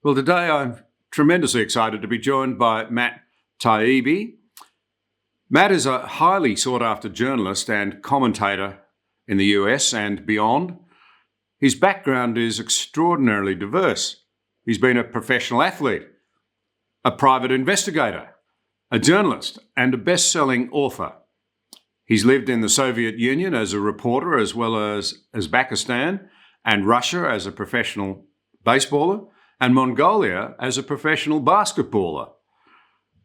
Well, today I'm tremendously excited to be joined by Matt Taibbi. Matt is a highly sought-after journalist and commentator in the US and beyond. His background is extraordinarily diverse. He's been a professional athlete, a private investigator, a journalist, and a best-selling author. He's lived in the Soviet Union as a reporter, as well as Uzbekistan and Russia as a professional baseballer, and Mongolia as a professional basketballer.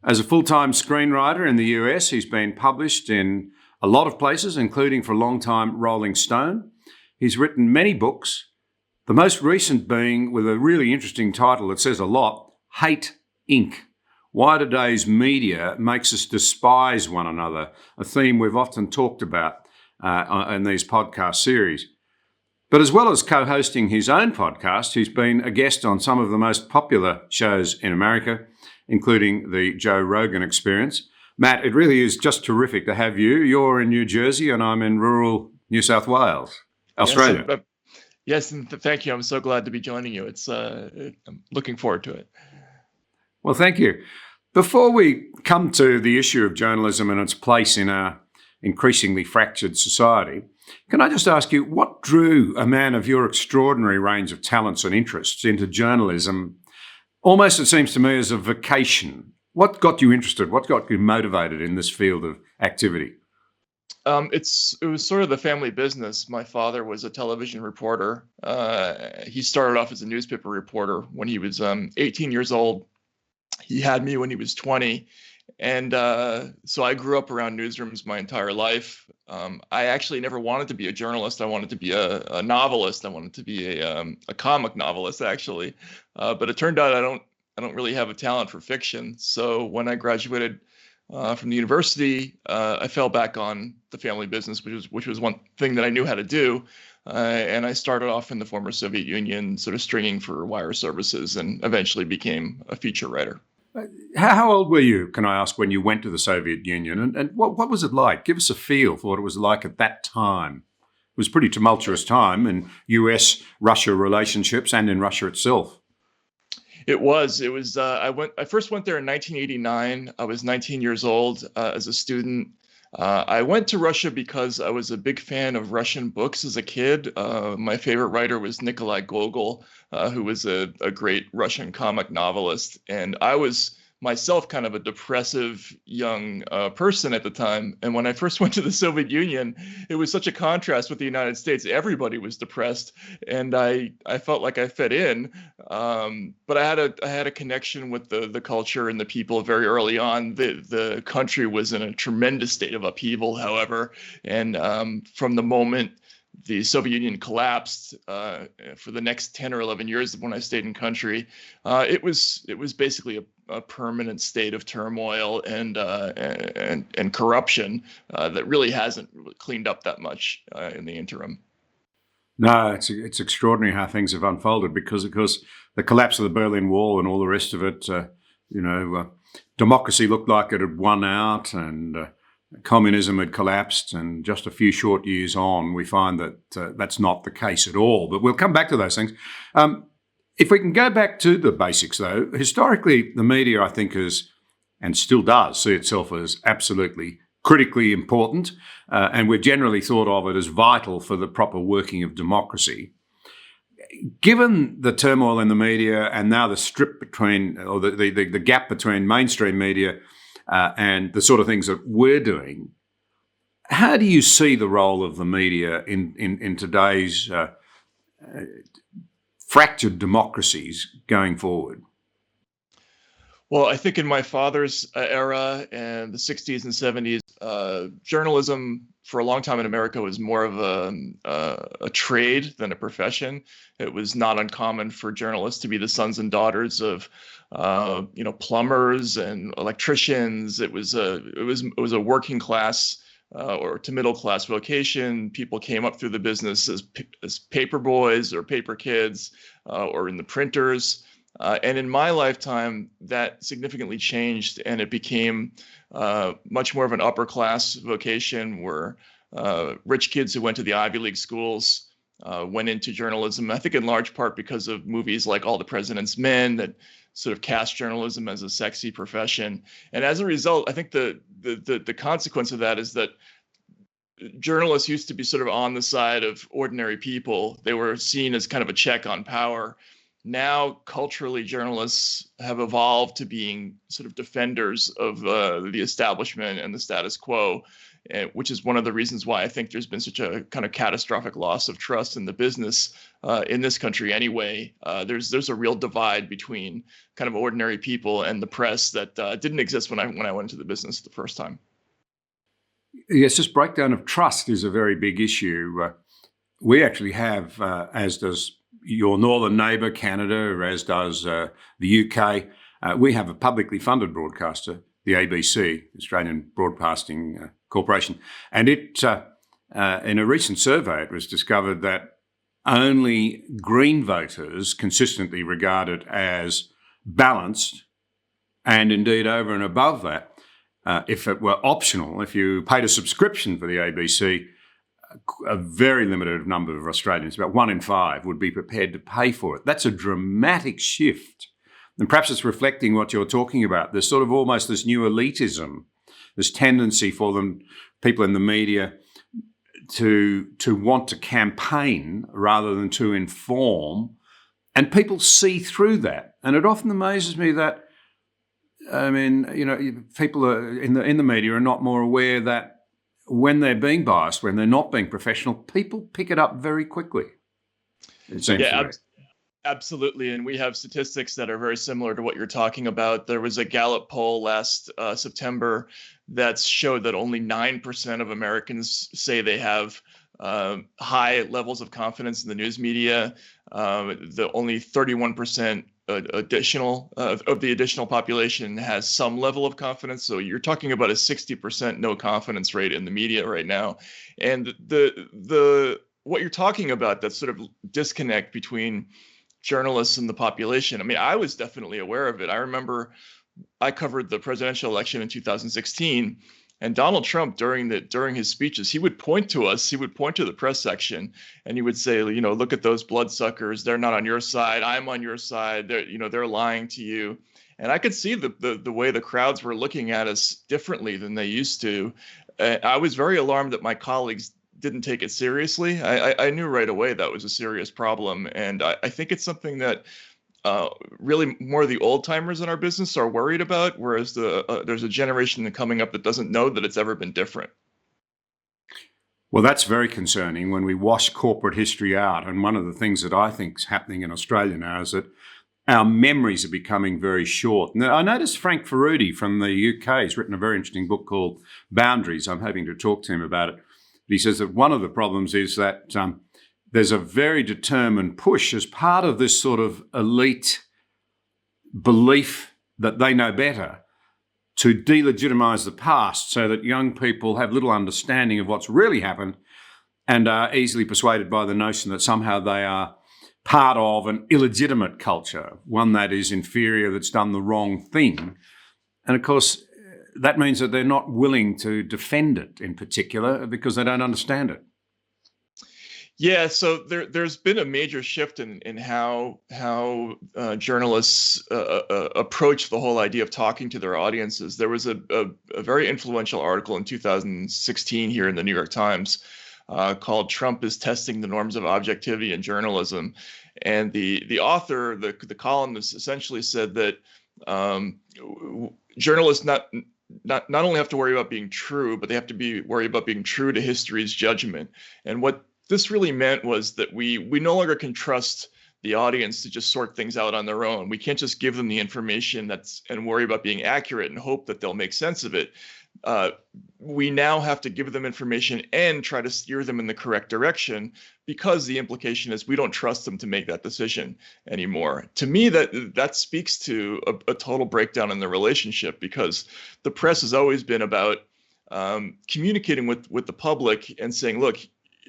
As a full-time screenwriter in the US, he's been published in a lot of places, including for a long time Rolling Stone. He's written many books, the most recent being with a really interesting title that says a lot, Hate Inc. Why Today's Media Makes Us Despise One Another, a theme we've often talked about in these podcast series. But as well as co-hosting his own podcast, he's been a guest on some of the most popular shows in America, including the Joe Rogan Experience. Matt, it really is just terrific to have you. You're in New Jersey and I'm in rural New South Wales, Australia. Yes, and thank you. I'm so glad to be joining you. I'm looking forward to it. Well, thank you. Before we come to the issue of journalism and its place in our increasingly fractured society, can I just ask you, what drew a man of your extraordinary range of talents and interests into journalism, almost it seems to me as a vocation? What got you interested? What got you motivated in this field of activity? It was sort of the family business. My father was a television reporter. He started off as a newspaper reporter when he was 18 years old. He had me when he was 20. And so I grew up around newsrooms my entire life. I actually never wanted to be a journalist. I wanted to be a novelist. I wanted to be a comic novelist, actually. But it turned out I don't really have a talent for fiction. So when I graduated from the university, I fell back on the family business, which was one thing that I knew how to do. And I started off in the former Soviet Union, sort of stringing for wire services, and eventually became a feature writer. How old were you, can I ask, when you went to the Soviet Union? And what was it like? Give us a feel for what it was like at that time. It was a pretty tumultuous time in US-Russia relationships and in Russia itself. It was. I first went there in 1989. I was 19 years old as a student. I went to Russia because I was a big fan of Russian books as a kid. My favorite writer was Nikolai Gogol, who was a great Russian comic novelist. And I was myself kind of a depressive young person at the time. And when I first went to the Soviet Union, it was such a contrast with the United States. Everybody was depressed, and I felt like I fit in. But I had a connection with the culture and the people very early on. The country was in a tremendous state of upheaval, however, and from the moment the Soviet Union collapsed, for the next 10 or 11 years when I stayed in country, it was basically a permanent state of turmoil and corruption that really hasn't cleaned up that much in the interim. No, it's extraordinary how things have unfolded because, of course, the collapse of the Berlin Wall and all the rest of it, democracy looked like it had won out and communism had collapsed, and just a few short years on, we find that that's not the case at all. But we'll come back to those things. If we can go back to the basics, though, historically, the media, I think, is, and still does, see itself as absolutely critically important, and we've generally thought of it as vital for the proper working of democracy. Given the turmoil in the media and now the strip between, or the gap between mainstream media and the sort of things that we're doing, how do you see the role of the media in today's fractured democracies going forward? Well, I think in my father's era and the 60s and 70s, journalism for a long time in America was more of a trade than a profession. It was not uncommon for journalists to be the sons and daughters of plumbers and electricians. It was a working class or to middle class vocation. People came up through the business as paper boys or paper kids or in the printers. And in my lifetime, that significantly changed, and it became much more of an upper class vocation where rich kids who went to the Ivy League schools went into journalism. I think in large part because of movies like All the President's Men that sort of cast journalism as a sexy profession. And as a result, I think the consequence of that is that journalists used to be sort of on the side of ordinary people. They were seen as kind of a check on power. Now, culturally, journalists have evolved to being sort of defenders of the establishment and the status quo, which is one of the reasons why I think there's been such a kind of catastrophic loss of trust in the business in this country anyway. There's a real divide between kind of ordinary people and the press that didn't exist when I went into the business the first time. Yes, this breakdown of trust is a very big issue. We actually have, as does your northern neighbour, Canada, as does the UK, we have a publicly funded broadcaster, the ABC, Australian Broadcasting Corporation. And it, in a recent survey, it was discovered that only Green voters consistently regarded as balanced, and indeed over and above that, if it were optional, if you paid a subscription for the ABC, a very limited number of Australians, about 1 in 5, would be prepared to pay for it. That's a dramatic shift. And perhaps it's reflecting what you're talking about. There's sort of almost this new elitism, this tendency for them, people in the media, to want to campaign rather than to inform. And people see through that. And it often amazes me that, I mean, you know, people are in the media are not more aware that when they're being biased, when they're not being professional, people pick it up very quickly. It seems to me. Absolutely. And we have statistics that are very similar to what you're talking about. There was a Gallup poll last September that showed that only 9% of Americans say they have high levels of confidence in the news media. Only 31% of the additional population has some level of confidence. So you're talking about a 60% no confidence rate in the media right now. And the what you're talking about, that sort of disconnect between journalists and the population. I mean, I was definitely aware of it. I remember I covered the presidential election in 2016, and Donald Trump, during his speeches, he would point to us. He would point to the press section, and he would say, you know, look at those bloodsuckers. They're not on your side. I'm on your side. They're lying to you. And I could see the way the crowds were looking at us differently than they used to. I was very alarmed that my colleagues didn't take it seriously. I knew right away that was a serious problem. And I think it's something that really more of the old timers in our business are worried about, whereas there's a generation coming up that doesn't know that it's ever been different. Well, that's very concerning when we wash corporate history out. And one of the things that I think is happening in Australia now is that our memories are becoming very short. Now, I noticed Frank Ferruti from the UK has written a very interesting book called Boundaries. I'm hoping to talk to him about it. He says that one of the problems is that there's a very determined push as part of this sort of elite belief that they know better to delegitimize the past so that young people have little understanding of what's really happened and are easily persuaded by the notion that somehow they are part of an illegitimate culture, one that is inferior, that's done the wrong thing. And of course, that means that they're not willing to defend it in particular because they don't understand it. Yeah, so there's been a major shift in how journalists approach the whole idea of talking to their audiences. There was a very influential article in 2016 here in the New York Times called "Trump is Testing the Norms of Objectivity in Journalism," and the author, the columnist, essentially said that journalists not only have to worry about being true, but they have to be worried about being true to history's judgment. And what this really meant was that we no longer can trust the audience to just sort things out on their own. We can't just give them the information and worry about being accurate and hope that they'll make sense of it. We now have to give them information and try to steer them in the correct direction, because the implication is we don't trust them to make that decision anymore. To me, that speaks to a total breakdown in the relationship, because the press has always been about communicating with the public and saying, look,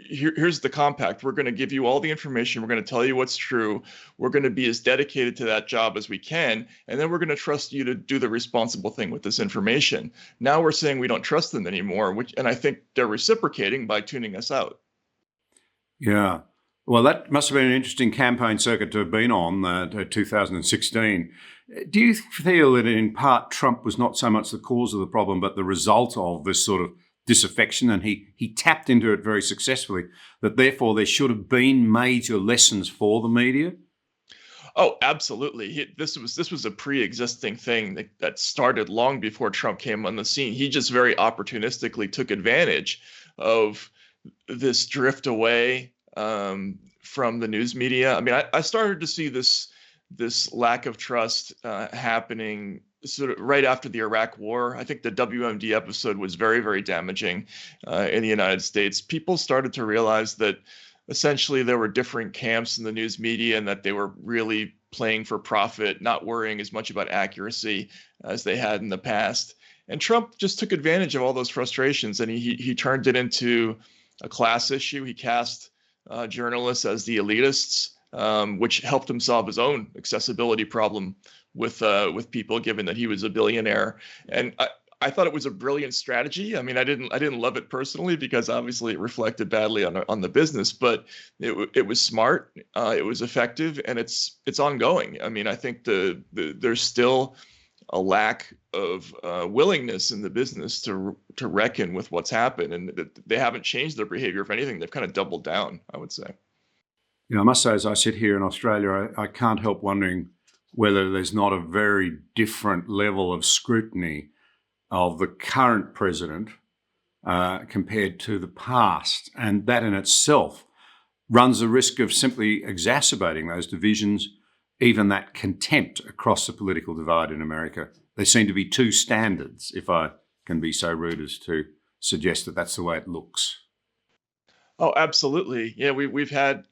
here's the compact. We're going to give you all the information. We're going to tell you what's true. We're going to be as dedicated to that job as we can. And then we're going to trust you to do the responsible thing with this information. Now we're saying we don't trust them anymore, and I think they're reciprocating by tuning us out. Yeah. Well, that must have been an interesting campaign circuit to have been on, 2016. Do you feel that in part Trump was not so much the cause of the problem, but the result of this sort of disaffection, and he tapped into it very successfully, that therefore there should have been major lessons for the media? Oh, absolutely. This was a pre-existing thing that started long before Trump came on the scene. He just very opportunistically took advantage of this drift away from the news media. I mean, I started to see this lack of trust happening sort of right after the Iraq War. I think the WMD episode was very, very damaging in the United States. People started to realize that essentially there were different camps in the news media and that they were really playing for profit, not worrying as much about accuracy as they had in the past. And Trump just took advantage of all those frustrations, and he turned it into a class issue. He cast journalists as the elitists, which helped him solve his own accessibility problem with people, given that he was a billionaire. And I thought it was a brilliant strategy. I mean, I didn't love it personally because obviously it reflected badly on the business, but it was smart, it was effective, and it's ongoing. I mean, I think there's still a lack of willingness in the business to reckon with what's happened, and they haven't changed their behavior. If anything, they've kind of doubled down, I would say. You know, I must say, as I sit here in Australia, I can't help wondering whether there's not a very different level of scrutiny of the current president compared to the past. And that in itself runs the risk of simply exacerbating those divisions, even that contempt across the political divide in America. There seem to be two standards, if I can be so rude as to suggest that that's the way it looks. Oh, absolutely. Yeah, we've had,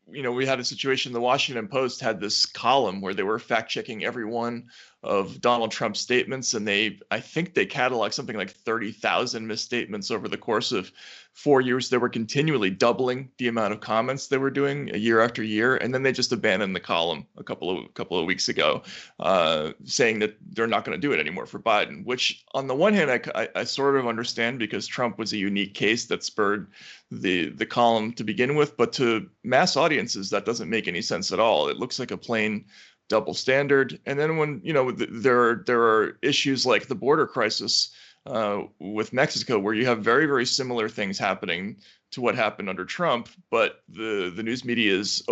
we had a situation. The Washington Post had this column where they were fact checking every one of Donald Trump's statements, and I think they cataloged something like 30,000 misstatements over the course of 4 years. They were continually doubling the amount of comments they were doing year after year, and then they just abandoned the column a couple of weeks ago, saying that they're not going to do it anymore for Biden. Which, on the one hand, I sort of understand, because Trump was a unique case that spurred the column to begin with, but to mass audiences that doesn't make any sense at all. It looks like a plain double standard. And then when there are issues like the border crisis with Mexico, where you have very, very similar things happening to what happened under Trump, but the news media is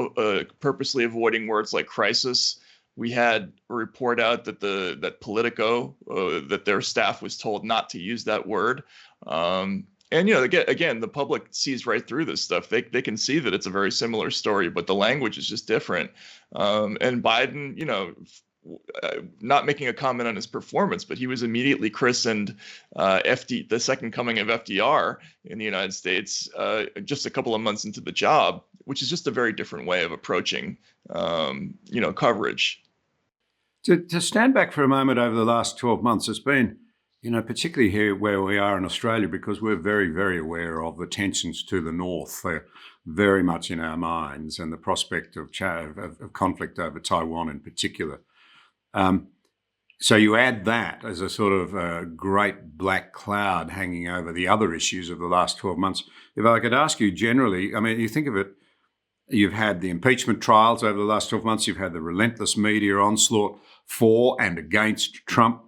purposely avoiding words like crisis. We had a report out that Politico, that their staff was told not to use that word. And again, the public sees right through this stuff. They can see that it's a very similar story, but the language is just different. And Biden, not making a comment on his performance, but he was immediately christened the second coming of FDR in the United States just a couple of months into the job, which is just a very different way of approaching coverage. To stand back for a moment, over the last 12 months, it's been, particularly here where we are in Australia, because we're very, very aware of the tensions to the north. They're very much in our minds, and the prospect of conflict over Taiwan in particular. So you add that as a sort of great black cloud hanging over the other issues of the last 12 months. If I could ask you generally, I mean, you think of it, you've had the impeachment trials over the last 12 months, you've had the relentless media onslaught for and against Trump.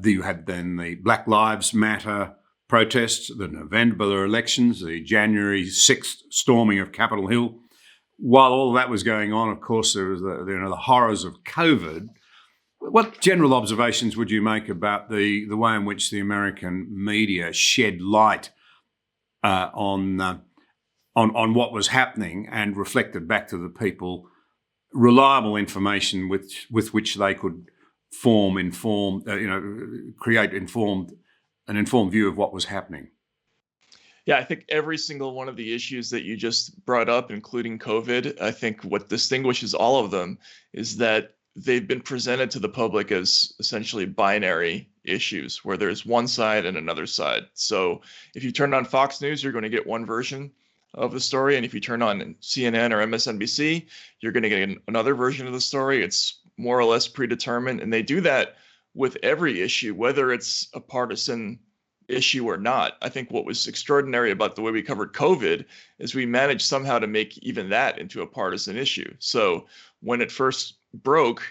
You had then the Black Lives Matter protests, the November elections, the January 6th storming of Capitol Hill. While all that was going on, of course, there was the horrors of COVID. What general observations would you make about the way in which the American media shed light on what was happening and reflected back to the people reliable information with which they could create an informed view of what was happening? Yeah, I think every single one of the issues that you just brought up, including COVID, I think what distinguishes all of them is that they've been presented to the public as essentially binary issues, where there's one side and another side. So if you turn on Fox News, you're going to get one version of the story. And if you turn on CNN or MSNBC, you're going to get another version of the story. It's more or less predetermined. And they do that with every issue, whether it's a partisan issue or not. I think what was extraordinary about the way we covered COVID is we managed somehow to make even that into a partisan issue. So when it first broke,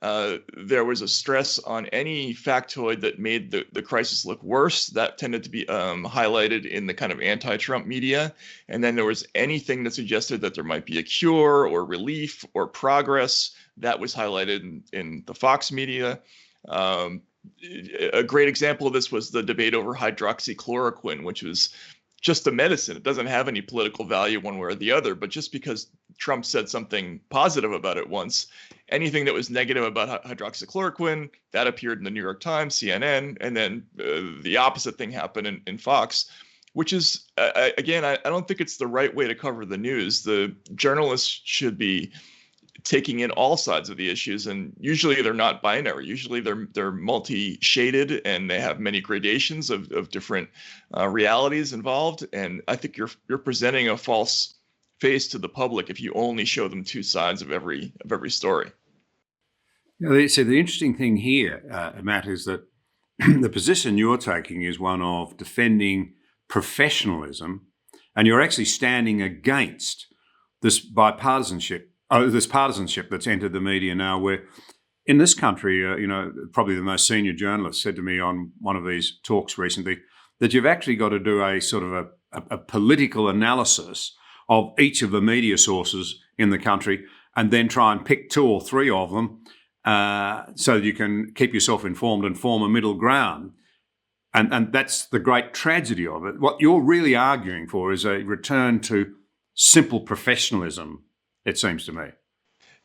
there was a stress on any factoid that made the crisis look worse. That tended to be highlighted in the kind of anti-Trump media. And then there was anything that suggested that there might be a cure or relief or progress that was highlighted in the Fox media. A great example of this was the debate over hydroxychloroquine, which was just a medicine. It doesn't have any political value one way or the other, but just because Trump said something positive about it once, anything that was negative about hydroxychloroquine, that appeared in the New York Times, CNN, and then the opposite thing happened in Fox, which is, again, I don't think it's the right way to cover the news. The journalists should be taking in all sides of the issues, and usually they're not binary. Usually they're multi-shaded, and they have many gradations of different realities involved. And I think you're presenting a false face to the public if you only show them two sides of every story. So the interesting thing here, Matt, is that the position you're taking is one of defending professionalism, and you're actually standing against this partisanship that's entered the media now, where in this country, probably the most senior journalist said to me on one of these talks recently that you've actually got to do a sort of a political analysis of each of the media sources in the country and then try and pick two or three of them so that you can keep yourself informed and form a middle ground. And that's the great tragedy of it. What you're really arguing for is a return to simple professionalism, it seems to me.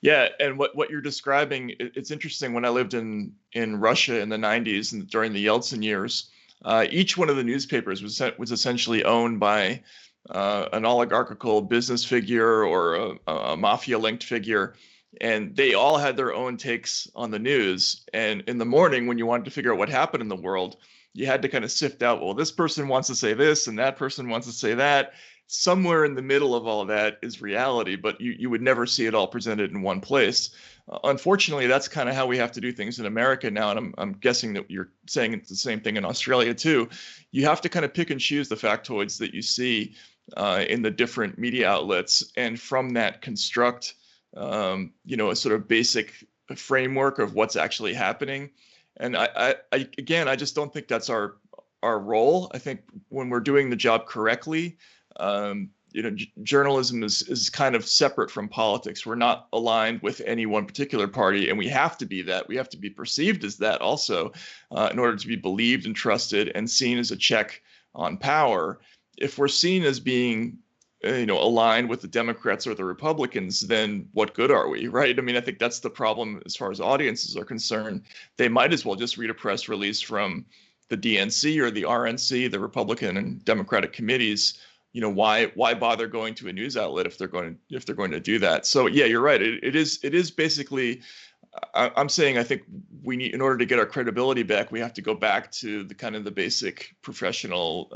Yeah, and what you're describing, it's interesting. When I lived in Russia in the 90s and during the Yeltsin years, each one of the newspapers was essentially owned by an oligarchical business figure or a mafia-linked figure, and they all had their own takes on the news. And in the morning, when you wanted to figure out what happened in the world, you had to kind of sift out, well, this person wants to say this and that person wants to say that. Somewhere in the middle of all that is reality, but you would never see it all presented in one place. Unfortunately, that's kind of how we have to do things in America now, and I'm guessing that you're saying it's the same thing in Australia too. You have to kind of pick and choose the factoids that you see in the different media outlets, and from that construct, a sort of basic framework of what's actually happening. And I just don't think that's our role. I think when we're doing the job correctly, journalism is kind of separate from politics. We're not aligned with any one particular party, and we have to be that. We have to be perceived as that also, in order to be believed and trusted and seen as a check on power. If we're seen as being, aligned with the Democrats or the Republicans, then what good are we, right? I mean, I think that's the problem as far as audiences are concerned. They might as well just read a press release from the DNC or the RNC, the Republican and Democratic committees. Why bother going to a news outlet if they're going to do that? So yeah, you're right. It is basically. I'm saying I think we need, in order to get our credibility back, we have to go back to the kind of the basic professional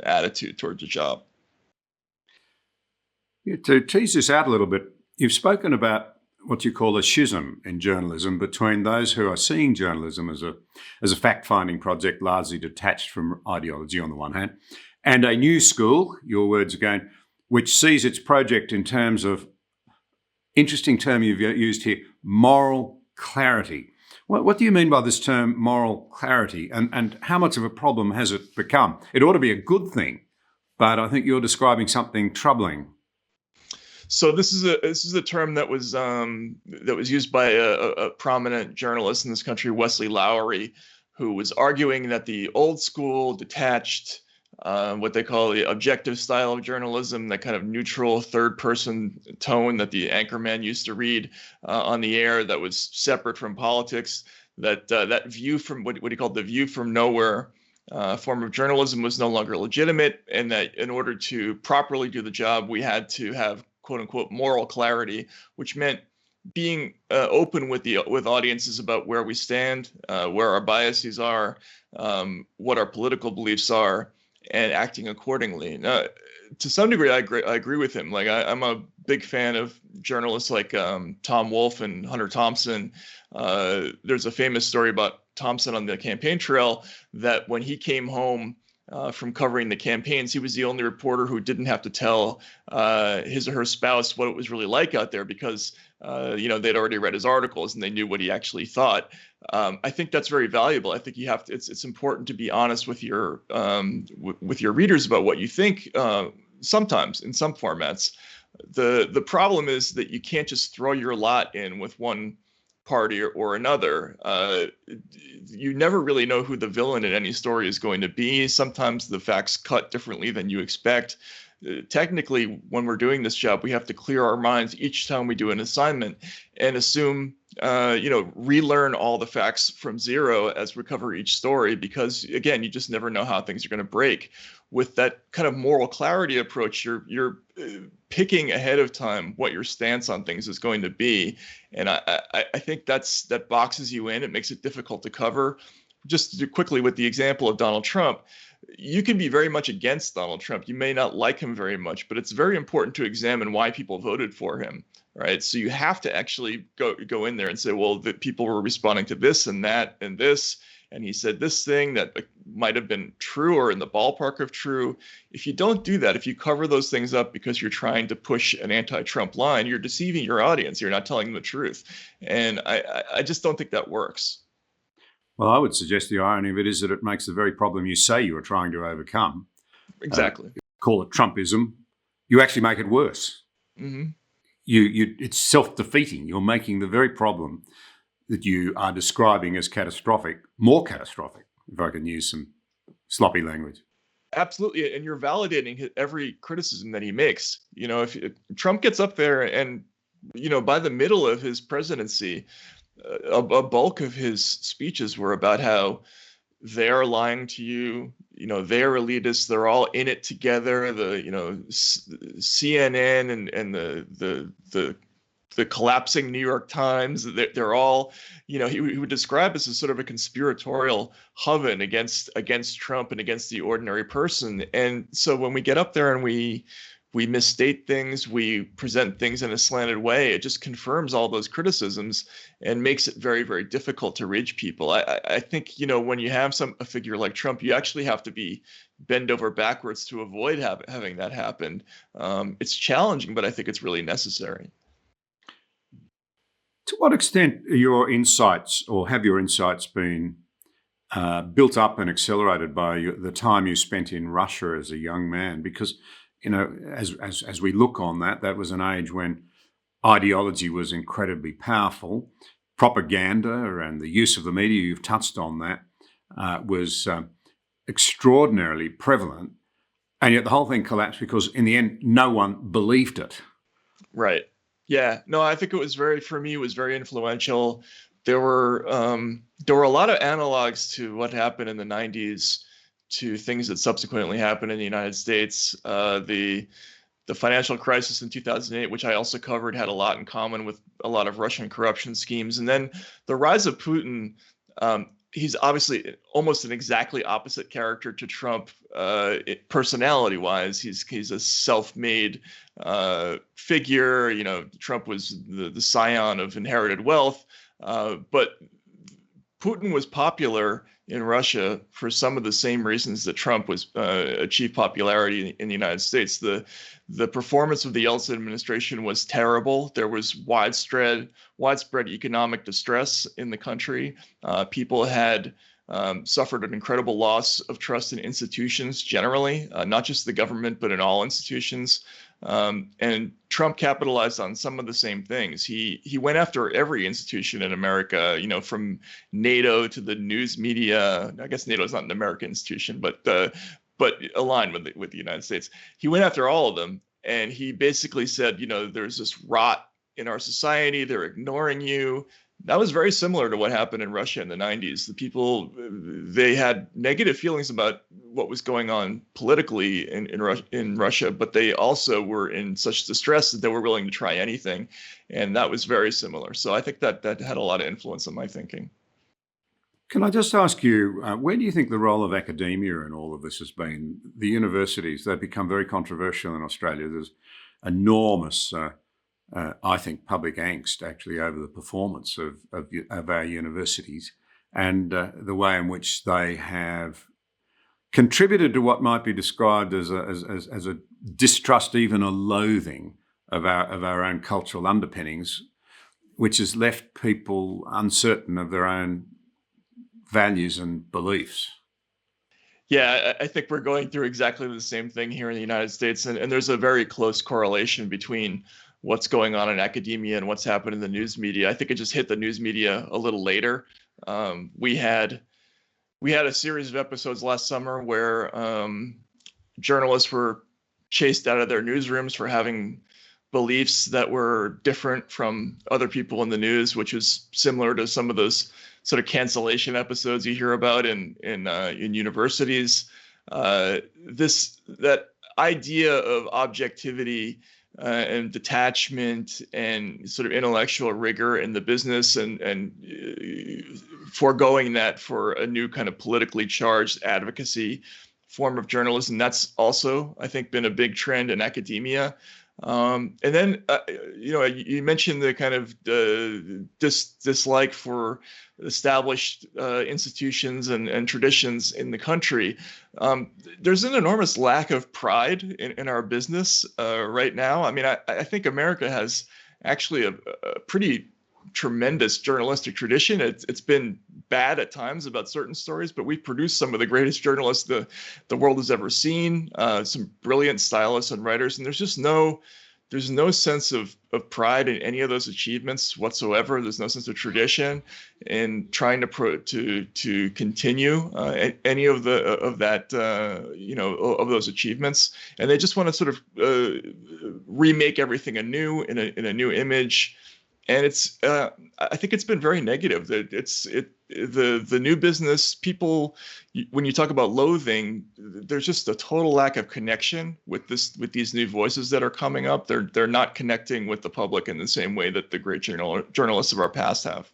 attitude towards the job. Yeah, to tease this out a little bit, you've spoken about what you call a schism in journalism between those who are seeing journalism as a fact-finding project largely detached from ideology on the one hand, and a new school, your words again, which sees its project in terms of, interesting term you've used here, moral clarity. What do you mean by this term, moral clarity, and how much of a problem has it become? It ought to be a good thing, but I think you're describing something troubling. So this is a term that was used by a prominent journalist in this country, Wesley Lowery, who was arguing that the old school, detached, what they call the objective style of journalism, that kind of neutral third-person tone that the anchorman used to read on the air, that was separate from politics, that view from what he called the view from nowhere form of journalism was no longer legitimate, and that in order to properly do the job, we had to have quote unquote moral clarity, which meant being open with audiences about where we stand, where our biases are, what our political beliefs are, and acting accordingly. Now, to some degree, I agree with him. Like I'm a big fan of journalists like Tom Wolfe and Hunter Thompson. There's a famous story about Thompson on the campaign trail that when he came home from covering the campaigns. He was the only reporter who didn't have to tell his or her spouse what it was really like out there because they'd already read his articles and they knew what he actually thought. I think that's very valuable. I think you have to. It's important to be honest with your readers about what you think. Sometimes in some formats, the problem is that you can't just throw your lot in with one party or another. You never really know who the villain in any story is going to be. Sometimes the facts cut differently than you expect. Technically, when we're doing this job, we have to clear our minds each time we do an assignment and assume, relearn all the facts from zero as we cover each story, because again, you just never know how things are going to break. With that kind of moral clarity approach, you're picking ahead of time what your stance on things is going to be. And I think that boxes you in. It makes it difficult to cover. Just quickly with the example of Donald Trump, you can be very much against Donald Trump. You may not like him very much, but it's very important to examine why people voted for him, right? So you have to actually go in there and say, well, the people were responding to this and that and this, and he said this thing that might have been true or in the ballpark of true. If you don't do that, if you cover those things up because you're trying to push an anti-Trump line, you're deceiving your audience. You're not telling them the truth. And I just don't think that works. Well, I would suggest the irony of it is that it makes the very problem you say you are trying to overcome. Exactly. Call it Trumpism. You actually make it worse. Mm-hmm. It's self-defeating. You're making the very problem that you are describing as catastrophic more catastrophic, if I can use some sloppy language. Absolutely. And you're validating every criticism that he makes. If Trump gets up there and, by the middle of his presidency, a bulk of his speeches were about how they're lying to you, they're elitists, they're all in it together. The CNN and the collapsing New York Times, they're all, he would describe us as sort of a conspiratorial coven against Trump and against the ordinary person. And so when we get up there and we misstate things, we present things in a slanted way, it just confirms all those criticisms and makes it very, very difficult to reach people. I think, when you have a figure like Trump, you actually have to bend over backwards to avoid having that happen. It's challenging, but I think it's really necessary. To what extent are your insights, or have your insights been built up and accelerated by the time you spent in Russia as a young man? Because as we look on that was an age when ideology was incredibly powerful. Propaganda and the use of the media, you've touched on that, was extraordinarily prevalent. And yet the whole thing collapsed because in the end, no one believed it. Right. Yeah. No, I think it was very influential. There were a lot of analogs to what happened in the 90s to things that subsequently happened in the United States. The financial crisis in 2008, which I also covered, had a lot in common with a lot of Russian corruption schemes. And then the rise of Putin, he's obviously almost an exactly opposite character to Trump, personality-wise. He's a self-made figure. Trump was the scion of inherited wealth, but Putin was popular in Russia for some of the same reasons that Trump achieved popularity in the United States. The performance of the Yeltsin administration was terrible. There was widespread economic distress in the country. People had suffered an incredible loss of trust in institutions generally, not just the government, but in all institutions. And Trump capitalized on some of the same things. He went after every institution in America, from NATO to the news media. I guess NATO is not an American institution, but aligned with the United States. He went after all of them, and he basically said, there's this rot in our society. They're ignoring you. That was very similar to what happened in Russia in the 90s. The people, they had negative feelings about what was going on politically in Russia, but they also were in such distress that they were willing to try anything. And that was very similar. So I think that had a lot of influence on my thinking. Can I just ask you, where do you think the role of academia in all of this has been? The universities, they've become very controversial in Australia. There's enormous I think, public angst actually over the performance of our universities and the way in which they have contributed to what might be described as a distrust, even a loathing of our own cultural underpinnings, which has left people uncertain of their own values and beliefs. Yeah, I think we're going through exactly the same thing here in the United States, and there's a very close correlation between what's going on in academia and what's happened in the news media. I think it just hit the news media a little later. We had a series of episodes last summer where journalists were chased out of their newsrooms for having beliefs that were different from other people in the news, which is similar to some of those sort of cancellation episodes you hear about in universities. That idea of objectivity and detachment and sort of intellectual rigor in the business and foregoing that for a new kind of politically charged advocacy form of journalism, that's also, I think, been a big trend in academia. And then, you mentioned the kind of dislike for established institutions and traditions in the country. There's an enormous lack of pride in our business right now. I mean, I think America has actually a pretty tremendous journalistic tradition. It's been bad at times about certain stories, but we've produced some of the greatest journalists the world has ever seen, some brilliant stylists and writers, and there's no sense of pride in any of those achievements whatsoever. There's no sense of tradition in trying to continue any of those achievements, and they just want to sort of remake everything anew in a new image. And it's, I think it's been very negative. That the new business people, when you talk about loathing, there's just a total lack of connection with these new voices that are coming up. They're not connecting with the public in the same way that the great journalists of our past have.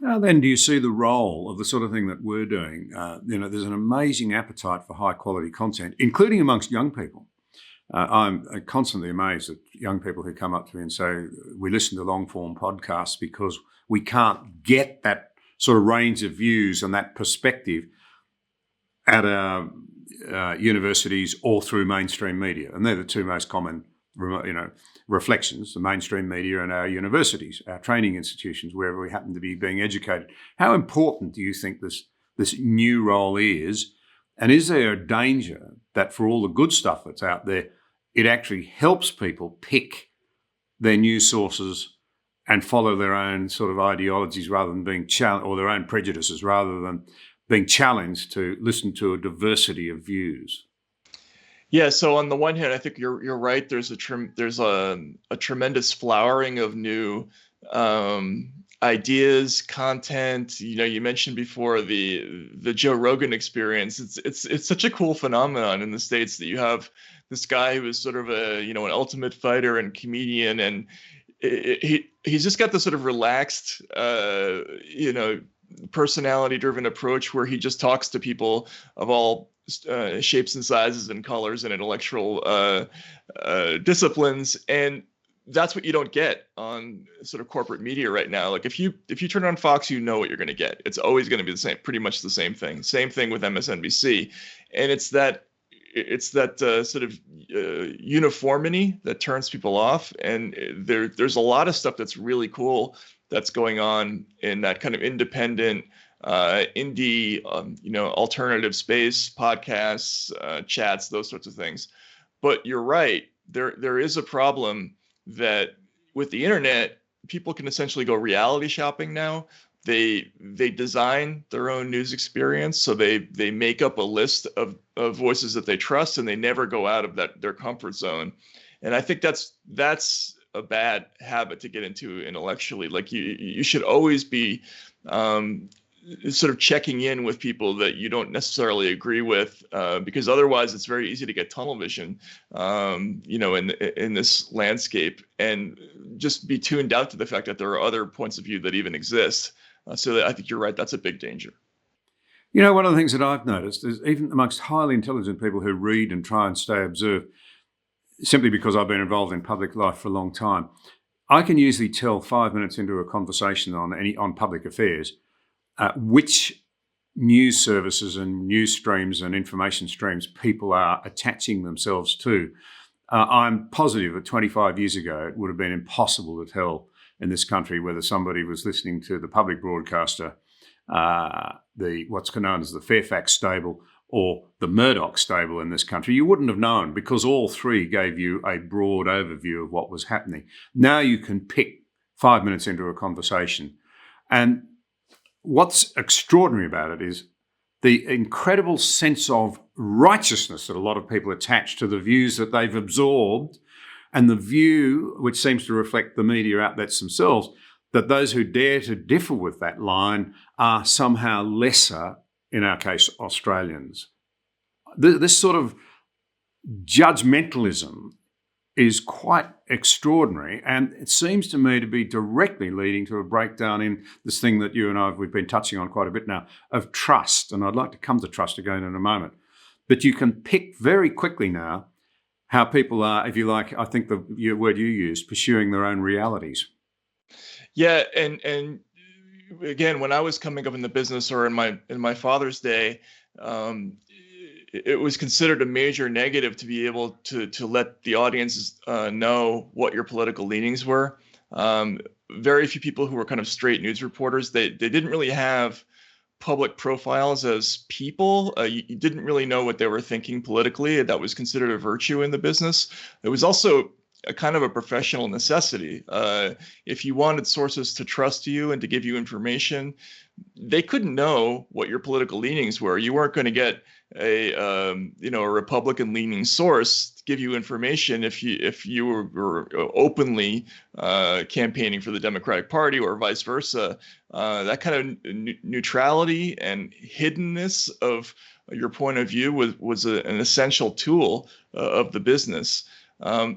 How then do you see the role of the sort of thing that we're doing? There's an amazing appetite for high quality content, including amongst young people. I'm constantly amazed at young people who come up to me and say, we listen to long form podcasts because we can't get that sort of range of views and that perspective at our universities or through mainstream media. And they're the two most common, reflections, the mainstream media and our universities, our training institutions, wherever we happen to be being educated. How important do you think this new role is? And is there a danger that for all the good stuff that's out there, it actually helps people pick their news sources and follow their own sort of ideologies rather than being challenged, or their own prejudices rather than being challenged to listen to a diversity of views? Yeah. So on the one hand, I think you're right. There's a tremendous flowering of new ideas, content. You mentioned before the Joe Rogan experience. It's such a cool phenomenon in the States that you have this guy who is sort of an ultimate fighter and comedian, and he's just got this sort of relaxed, personality-driven approach where he just talks to people of all shapes and sizes and colors and intellectual disciplines, and that's what you don't get on sort of corporate media right now. Like if you turn on Fox, you know what you're going to get. It's always going to be pretty much the same thing. Same thing with MSNBC, and it's that sort of uniformity that turns people off. And there's a lot of stuff that's really cool that's going on in that kind of independent, indie, alternative space, podcasts, chats, those sorts of things. But you're right. There is a problem that with the internet, people can essentially go reality shopping now. They design their own news experience, so they make up a list of voices that they trust, and they never go out of their comfort zone. And I think that's a bad habit to get into intellectually. Like you should always be sort of checking in with people that you don't necessarily agree with, because otherwise it's very easy to get tunnel vision, in this landscape, and just be tuned out to the fact that there are other points of view that even exist. So I think you're right. That's a big danger. One of the things that I've noticed is even amongst highly intelligent people who read and try and stay observed, simply because I've been involved in public life for a long time, I can usually tell 5 minutes into a conversation on public affairs which news services and news streams and information streams people are attaching themselves to. I'm positive that 25 years ago it would have been impossible to tell in this country whether somebody was listening to the public broadcaster, what's known as the Fairfax stable, or the Murdoch stable in this country. You wouldn't have known because all three gave you a broad overview of what was happening. Now you can pick 5 minutes into a conversation. And what's extraordinary about it is the incredible sense of righteousness that a lot of people attach to the views that they've absorbed, and the view, which seems to reflect the media outlets themselves, that those who dare to differ with that line are somehow lesser, in our case, Australians. This sort of judgmentalism is quite extraordinary, and it seems to me to be directly leading to a breakdown in this thing that you and we've been touching on quite a bit now, of trust. And I'd like to come to trust again in a moment. But you can pick very quickly now how people are, if you like, I think the word you used, pursuing their own realities. Yeah, and again, when I was coming up in the business, or in my father's day, it was considered a major negative to be able to let the audience know what your political leanings were. Very few people who were kind of straight news reporters, they didn't really have public profiles as people. You didn't really know what they were thinking politically. That was considered a virtue in the business. It was also a kind of a professional necessity. If you wanted sources to trust you and to give you information, they couldn't know what your political leanings were. You weren't going to get a Republican leaning source to give you information if you were openly campaigning for the Democratic Party, or vice versa. That kind of neutrality and hiddenness of your point of view was an essential tool of the business.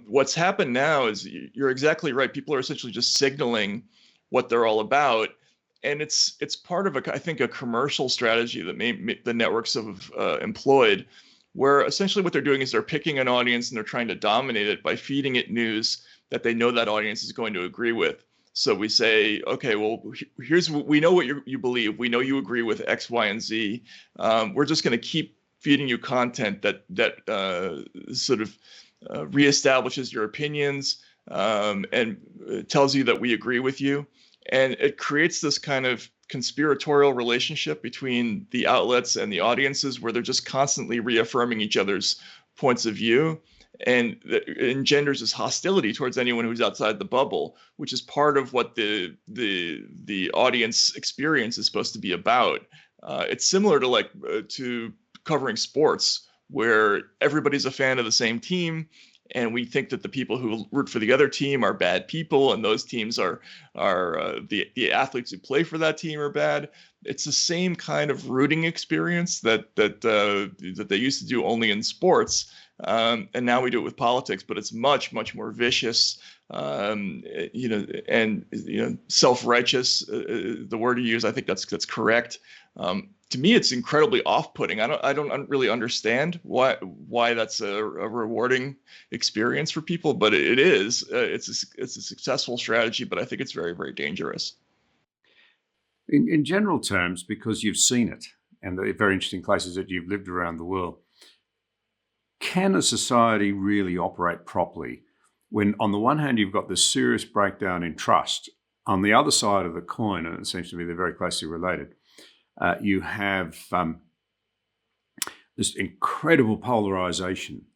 What's happened now is, you're exactly right. People are essentially just signaling what they're all about. And it's part of I think a commercial strategy that the networks have employed, where essentially what they're doing is they're picking an audience and they're trying to dominate it by feeding it news that they know that audience is going to agree with. So we say, okay, well, we know what you believe. We know you agree with X, Y, and Z. We're just going to keep feeding you content that sort of reestablishes your opinions and tells you that we agree with you. And it creates this kind of conspiratorial relationship between the outlets and the audiences, where they're just constantly reaffirming each other's points of view. And it engenders this hostility towards anyone who's outside the bubble, which is part of what the audience experience is supposed to be about. It's similar to covering sports, where everybody's a fan of the same team, and we think that the people who root for the other team are bad people, and those teams are the athletes who play for that team are bad. It's the same kind of rooting experience that they used to do only in sports, and now we do it with politics. But it's much more vicious, and self-righteous. The word you use, I think that's correct. To me, it's incredibly off-putting. I don't really understand why that's a rewarding experience for people, but it is. It's a successful strategy, but I think it's very, very dangerous. In general terms, because you've seen it, and the very interesting places that you've lived around the world, can a society really operate properly when, on the one hand, you've got this serious breakdown in trust, on the other side of the coin, and it seems to me they're very closely related, you have this incredible polarization,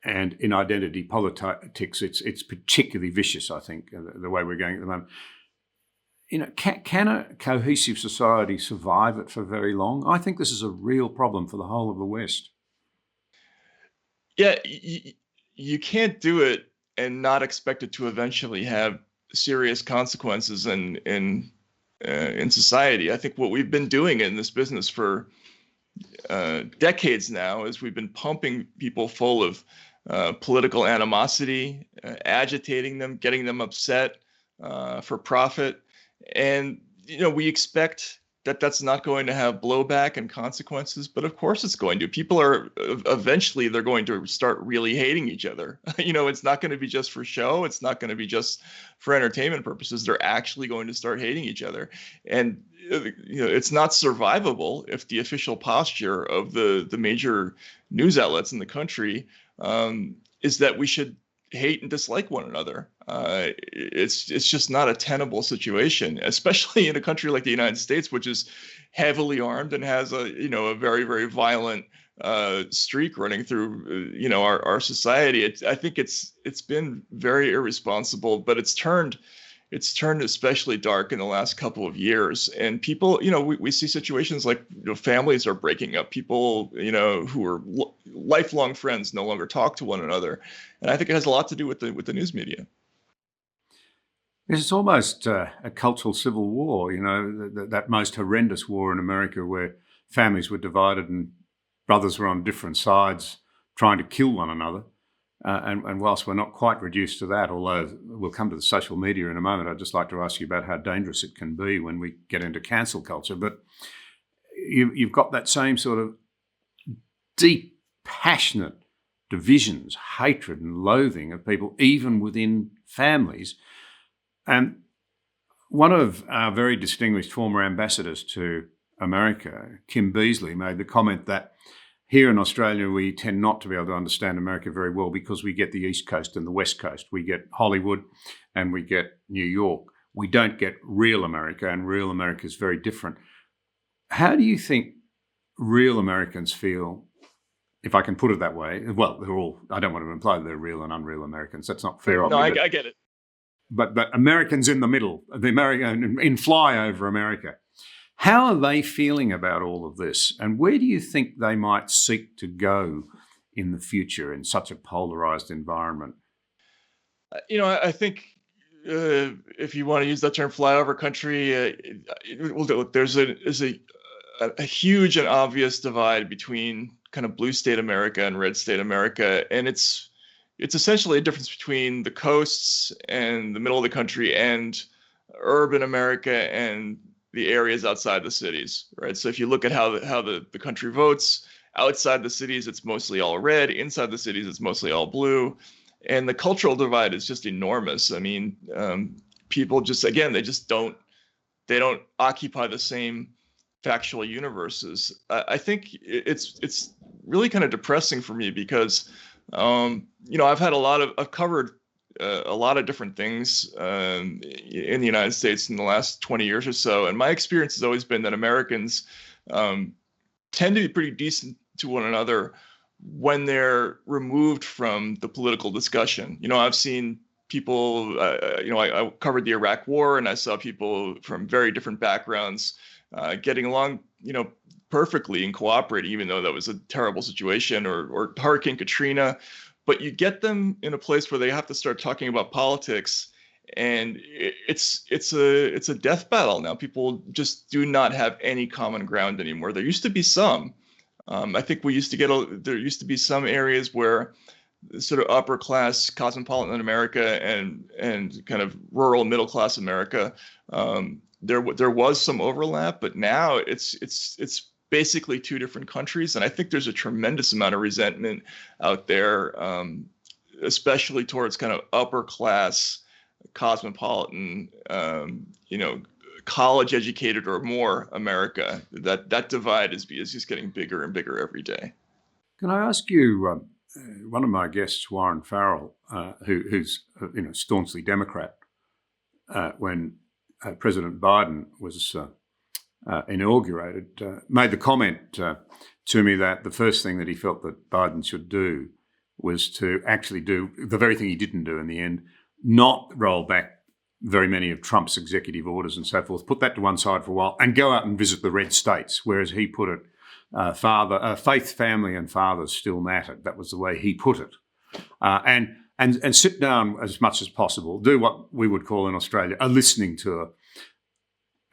and in identity politics, it's particularly vicious. I think the way we're going at the moment. Can a cohesive society survive it for very long? I think this is a real problem for the whole of the West. Yeah, you can't do it and not expect it to eventually have serious consequences in society. I think what we've been doing in this business for decades now is we've been pumping people full of political animosity, agitating them, getting them upset for profit. And we expect that's not going to have blowback and consequences, but of course it's going to. People are eventually they're going to start really hating each other. It's not going to be just for show. It's not going to be just for entertainment purposes. They're actually going to start hating each other. And it's not survivable if the official posture of the major news outlets in the country is that we should hate and dislike one another. It's just not a tenable situation, especially in a country like the United States, which is heavily armed and has a very, very violent streak running through our society. I think it's been very irresponsible, but it's turned especially dark in the last couple of years. And people, we see situations like families are breaking up. People, who are lifelong friends no longer talk to one another. And I think it has a lot to do with the news media. It's almost a cultural civil war, that most horrendous war in America where families were divided and brothers were on different sides trying to kill one another. And whilst we're not quite reduced to that, although we'll come to the social media in a moment, I'd just like to ask you about how dangerous it can be when we get into cancel culture. But you've got that same sort of deep, passionate divisions, hatred and loathing of people, even within families. And one of our very distinguished former ambassadors to America, Kim Beazley, made the comment that here in Australia, we tend not to be able to understand America very well because we get the East Coast and the West Coast. We get Hollywood and we get New York. We don't get real America, and real America is very different. How do you think real Americans feel, if I can put it that way? Well, I don't want to imply they're real and unreal Americans. That's not fair. No, I get it. But Americans in the middle, the American in flyover America. How are they feeling about all of this? And where do you think they might seek to go in the future in such a polarized environment? I think if you want to use that term, flyover country, look, there's a huge and obvious divide between kind of blue state America and red state America. And it's essentially a difference between the coasts and the middle of the country and urban America and the areas outside the cities, right? So if you look at how the country votes, outside the cities, it's mostly all red. Inside the cities, it's mostly all blue. And the cultural divide is just enormous. I mean, people they don't occupy the same factual universes. I think it's really kind of depressing for me because, I've covered a lot of different things in the United States in the last 20 years or so. And my experience has always been that Americans tend to be pretty decent to one another when they're removed from the political discussion. I've seen people, I covered the Iraq War, and I saw people from very different backgrounds getting along, perfectly and cooperating, even though that was a terrible situation, or Hurricane Katrina. But you get them in a place where they have to start talking about politics, and it's a death battle now. People just do not have any common ground anymore. There used to be some. I think there used to be some areas where sort of upper class cosmopolitan America and kind of rural middle class America, there was some overlap, but now it's basically two different countries. And I think there's a tremendous amount of resentment out there, especially towards kind of upper class, cosmopolitan, college educated or more America. That divide is just getting bigger and bigger every day. Can I ask you, one of my guests, Warren Farrell, who's staunchly Democrat, when President Biden was inaugurated, made the comment to me that the first thing that he felt that Biden should do was to actually do the very thing he didn't do in the end, not roll back very many of Trump's executive orders and so forth, put that to one side for a while and go out and visit the red states, whereas he put it, faith, family and fathers still mattered. That was the way he put it. And sit down as much as possible, do what we would call in Australia a listening tour.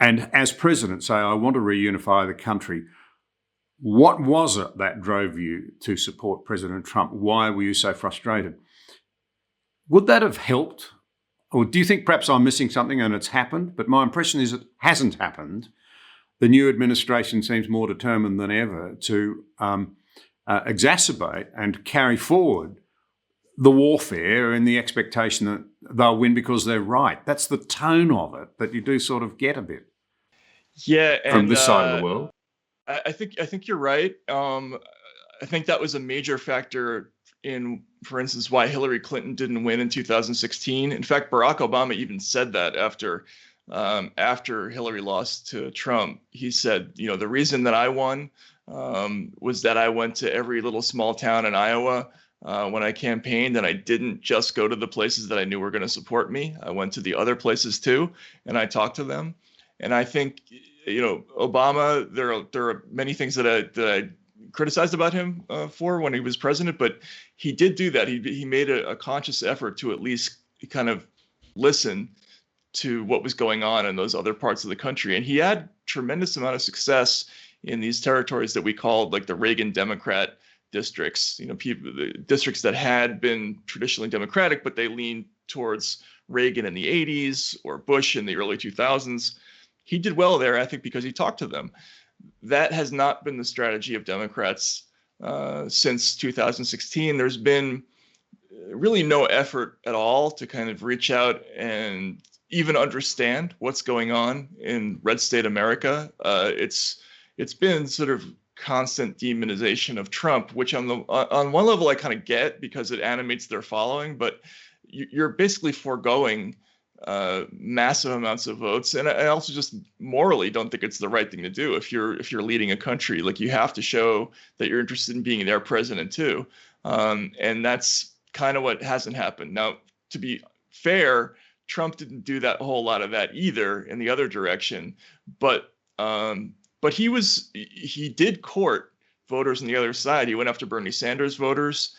And as president, say, I want to reunify the country. What was it that drove you to support President Trump? Why were you so frustrated? Would that have helped? Or do you think perhaps I'm missing something and it's happened? But my impression is it hasn't happened, the new administration seems more determined than ever to exacerbate and carry forward the warfare in the expectation that they'll win because they're right. That's the tone of it that you do sort of get a bit Yeah, from and this side of the world. I think you're right. I think that was a major factor in, for instance, why Hillary Clinton didn't win in 2016. In fact, Barack Obama even said that after Hillary lost to Trump. He said, the reason that I won was that I went to every little small town in Iowa when I campaigned, and I didn't just go to the places that I knew were going to support me. I went to the other places too, and I talked to them. And I think, Obama, there are many things that I criticized about him for when he was president, but he did do that. He made a conscious effort to at least kind of listen to what was going on in those other parts of the country. And he had tremendous amount of success in these territories that we called like the Reagan Democrat districts, the districts that had been traditionally Democratic, but they leaned towards Reagan in the 80s or Bush in the early 2000s. He did well there, I think, because he talked to them. That has not been the strategy of Democrats since 2016. There's been really no effort at all to kind of reach out and even understand what's going on in red state America. It's been sort of constant demonization of Trump, which on one level I kind of get because it animates their following, but you're basically foregoing massive amounts of votes, and I also just morally don't think it's the right thing to do. If you're leading a country, like, you have to show that you're interested in being their president too, and that's kind of what hasn't happened. Now, to be fair, Trump didn't do that whole lot of that either in the other direction, but he did court voters on the other side. He went after Bernie Sanders voters.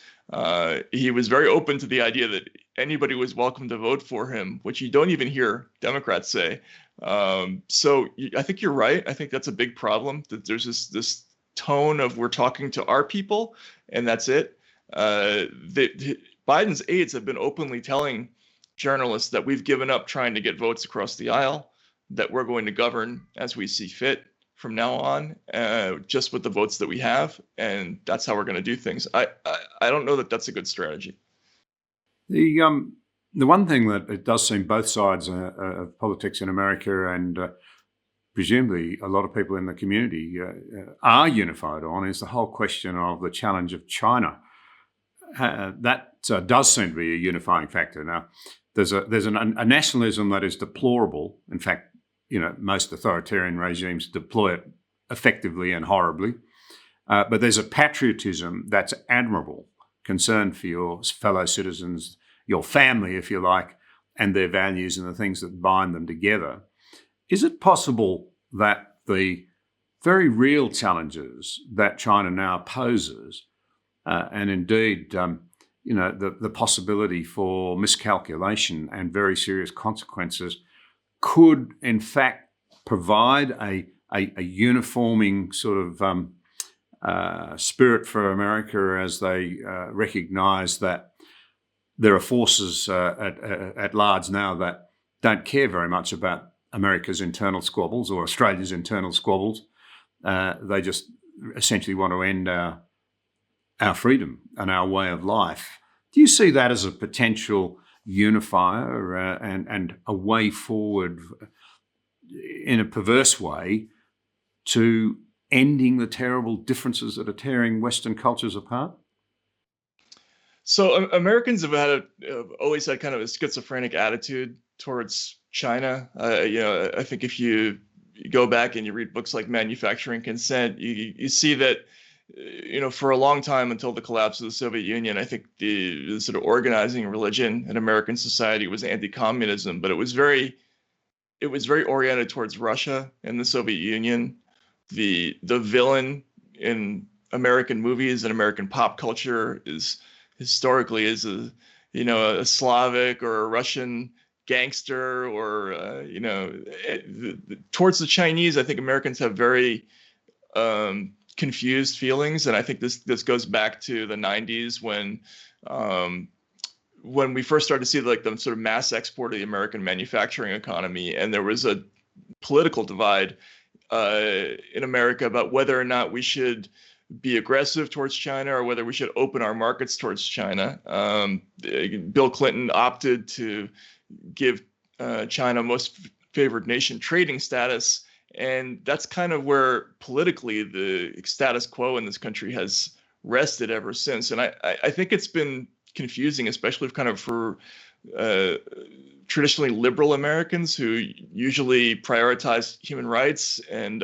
He was very open to the idea that anybody was welcome to vote for him, which you don't even hear Democrats say. So I think you're right. I think that's a big problem, that there's this tone of we're talking to our people and that's it. Biden's aides have been openly telling journalists that we've given up trying to get votes across the aisle, that we're going to govern as we see fit from now on, just with the votes that we have, and that's how we're going to do things. I don't know that that's a good strategy. The one thing that it does seem both sides of politics in America, and presumably a lot of people in the community are unified on, is the whole question of the challenge of China. That does seem to be a unifying factor. Now, there's a nationalism that is deplorable. In fact, most authoritarian regimes deploy it effectively and horribly. But there's a patriotism that's admirable, concern for your fellow citizens, your family, if you like, and their values and the things that bind them together. Is it possible that the very real challenges that China now poses, and indeed, the possibility for miscalculation and very serious consequences, could in fact provide a uniforming sort of spirit for America as they recognise that there are forces at large now that don't care very much about America's internal squabbles or Australia's internal squabbles. They just essentially want to end our freedom and our way of life. Do you see that as a potential unifier and a way forward in a perverse way to ending the terrible differences that are tearing Western cultures apart? So Americans have always had kind of a schizophrenic attitude towards China. I think if you go back and you read books like Manufacturing Consent, you see that, for a long time until the collapse of the Soviet Union, I think the sort of organizing religion in American society was anti-communism, but it was very oriented towards Russia and the Soviet Union. The villain in American movies and American pop culture is historically a Slavic or a Russian gangster, or towards the Chinese. I think Americans have very confused feelings, and I think this goes back to the 90s when we first started to see like the sort of mass export of the American manufacturing economy, and there was a political divide in America about whether or not we should be aggressive towards China or whether we should open our markets towards China. Bill Clinton opted to give China most favored nation trading status. And that's kind of where politically the status quo in this country has rested ever since. And I think it's been confusing, especially kind of for traditionally liberal Americans who usually prioritize human rights and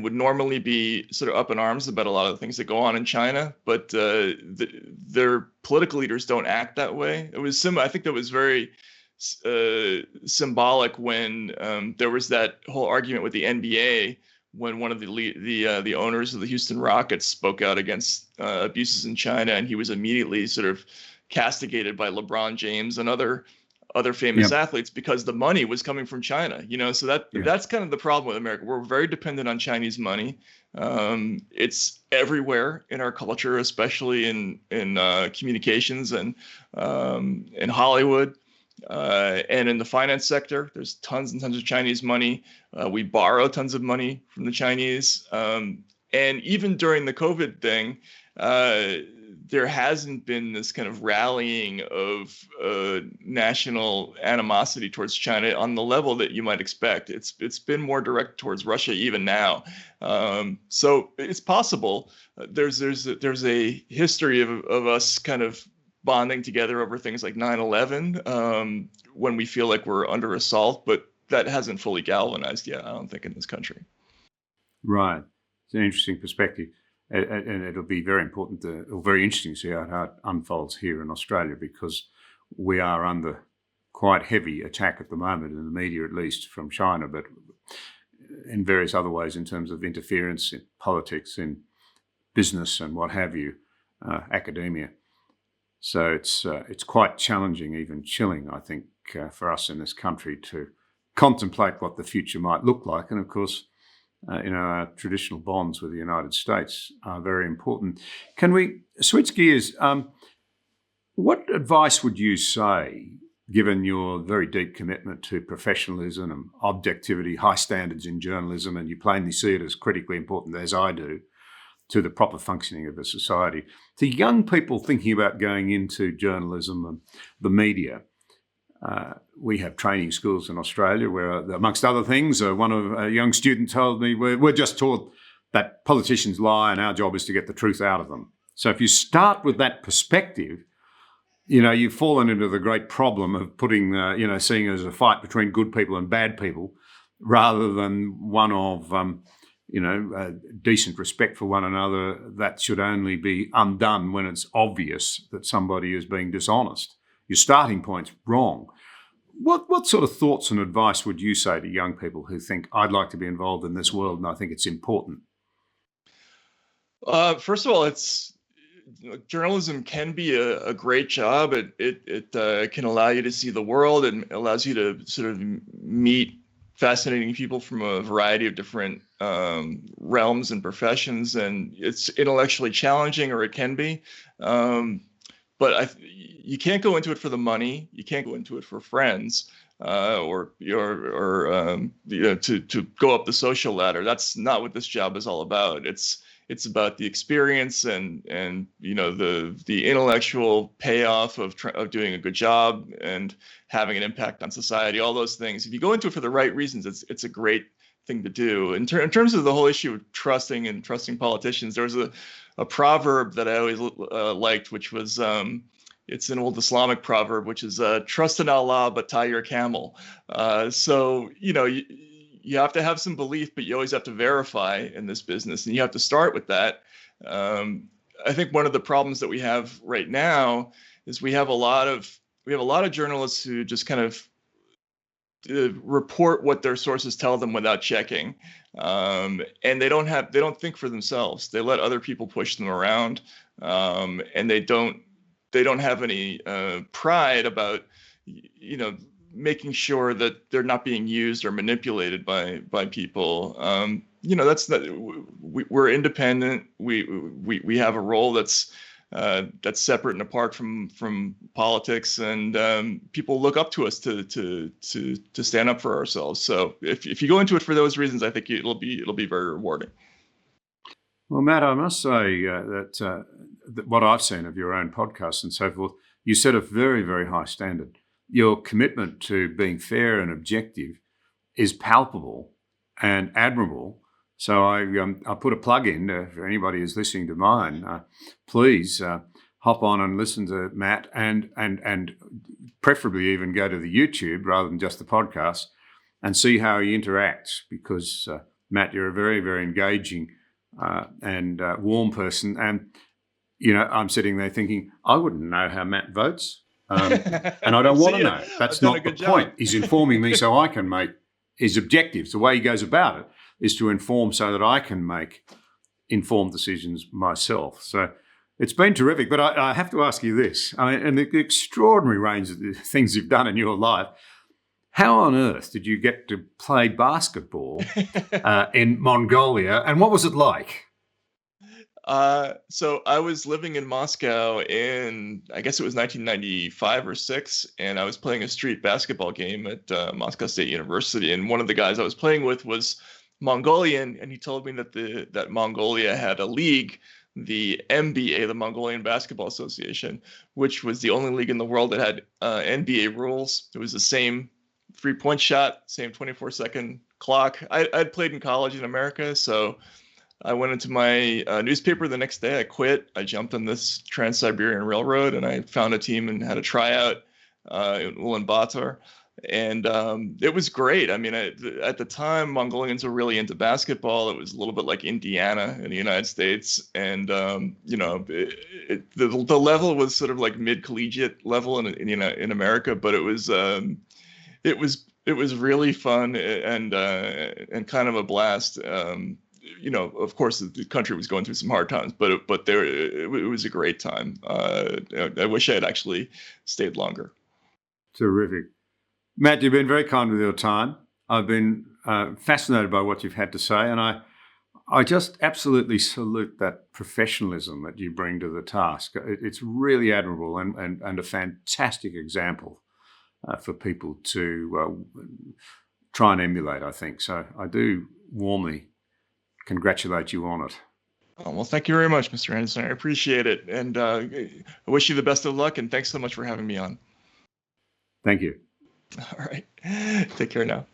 would normally be sort of up in arms about a lot of the things that go on in China, but their political leaders don't act that way. It was I think that was very symbolic when there was that whole argument with the NBA when one of the owners of the Houston Rockets spoke out against abuses in China, and he was immediately sort of castigated by LeBron James and other famous athletes because the money was coming from China, so that's kind of the problem with America. We're very dependent on Chinese money. It's everywhere in our culture, especially in communications and in Hollywood and in the finance sector. There's tons and tons of Chinese money. We borrow tons of money from the Chinese. And even during the COVID thing, there hasn't been this kind of rallying of national animosity towards China on the level that you might expect. It's been more direct towards Russia even now. So it's possible. There's a history of us kind of bonding together over things like 9/11 when we feel like we're under assault, but that hasn't fully galvanized yet, I don't think, in this country. Right. It's an interesting perspective. And it'll be very important or very interesting to see how it unfolds here in Australia, because we are under quite heavy attack at the moment, in the media at least, from China, but in various other ways in terms of interference in politics, in business and what have you, academia. So it's quite challenging, even chilling, I think, for us in this country to contemplate what the future might look like. And of course, our traditional bonds with the United States are very important. Can we switch gears? What advice would you say, given your very deep commitment to professionalism and objectivity, high standards in journalism, and you plainly see it as critically important, as I do, to the proper functioning of a society, to young people thinking about going into journalism and the media? We have training schools in Australia where, amongst other things, a young student told me, we're just taught that politicians lie and our job is to get the truth out of them. So if you start with that perspective, you've fallen into the great problem of putting, seeing it as a fight between good people and bad people, rather than one of, decent respect for one another that should only be undone when it's obvious that somebody is being dishonest. Your starting point's wrong. What sort of thoughts and advice would you say to young people who think, I'd like to be involved in this world and I think it's important? First of all, journalism can be a great job. It can allow you to see the world and allows you to sort of meet fascinating people from a variety of different realms and professions. And it's intellectually challenging, or it can be. But you can't go into it for the money. You can't go into it for friends, or to go up the social ladder. That's not what this job is all about. It's about the experience and the intellectual payoff of doing a good job and having an impact on society. All those things. If you go into it for the right reasons, it's a great thing to do. In terms of the whole issue of trusting politicians, there was a proverb that I always liked, which was, it's an old Islamic proverb, which is trust in Allah, but tie your camel. So, you have to have some belief, but you always have to verify in this business, and you have to start with that. I think one of the problems that we have right now is we have a lot of journalists who just kind of report what their sources tell them without checking, and they don't think for themselves. They let other people push them around, and they don't have any pride about making sure that they're not being used or manipulated by people. That's not. We're independent. We have a role that's that's separate and apart from politics, and people look up to us to stand up for ourselves. So if you go into it for those reasons, I think it'll be very rewarding. Well, Matt, I must say that what I've seen of your own podcast and so forth, you set a very, very high standard. Your commitment to being fair and objective is palpable and admirable. So I put a plug in for anybody who's listening to mine. Please hop on and listen to Matt, and preferably even go to the YouTube rather than just the podcast and see how he interacts. Because Matt, you're a very, very engaging and warm person, and I'm sitting there thinking I wouldn't know how Matt votes, and I don't want to know. That's not the point. He's informing me so I can make his objectives. The way he goes about it is to inform so that I can make informed decisions myself. So it's been terrific. But I have to ask you this: and the extraordinary range of the things you've done in your life. How on earth did you get to play basketball in Mongolia, and what was it like? So I was living in Moscow in, I guess it was 1995 or 6, and I was playing a street basketball game at Moscow State University, and one of the guys I was playing with was Mongolian, and he told me that Mongolia had a league, the MBA, the Mongolian Basketball Association, which was the only league in the world that had NBA rules. It was the same 3-point shot, same 24-second clock. I'd played in college in America, so I went into my newspaper the next day. I quit. I jumped on this Trans-Siberian Railroad, and I found a team and had a tryout in Ulaanbaatar. And it was great. I mean, at the time, Mongolians were really into basketball. It was a little bit like Indiana in the United States. And, the level was sort of like mid-collegiate level in America, but it was really fun and kind of a blast. Of course, the country was going through some hard times, but it was a great time. I wish I had actually stayed longer. Terrific. Matt, you've been very kind with your time. I've been fascinated by what you've had to say, and I just absolutely salute that professionalism that you bring to the task. It's really admirable and a fantastic example for people to try and emulate, I think. So I do warmly congratulate you on it. Oh, well, thank you very much, Mr. Anderson. I appreciate it. And I wish you the best of luck, and thanks so much for having me on. Thank you. All right. Take care now.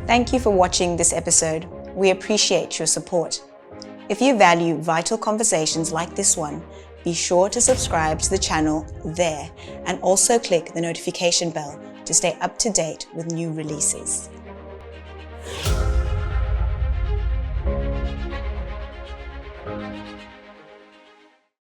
Thank you for watching this episode. We appreciate your support. If you value vital conversations like this one, be sure to subscribe to the channel there, and also click the notification bell to stay up to date with new releases.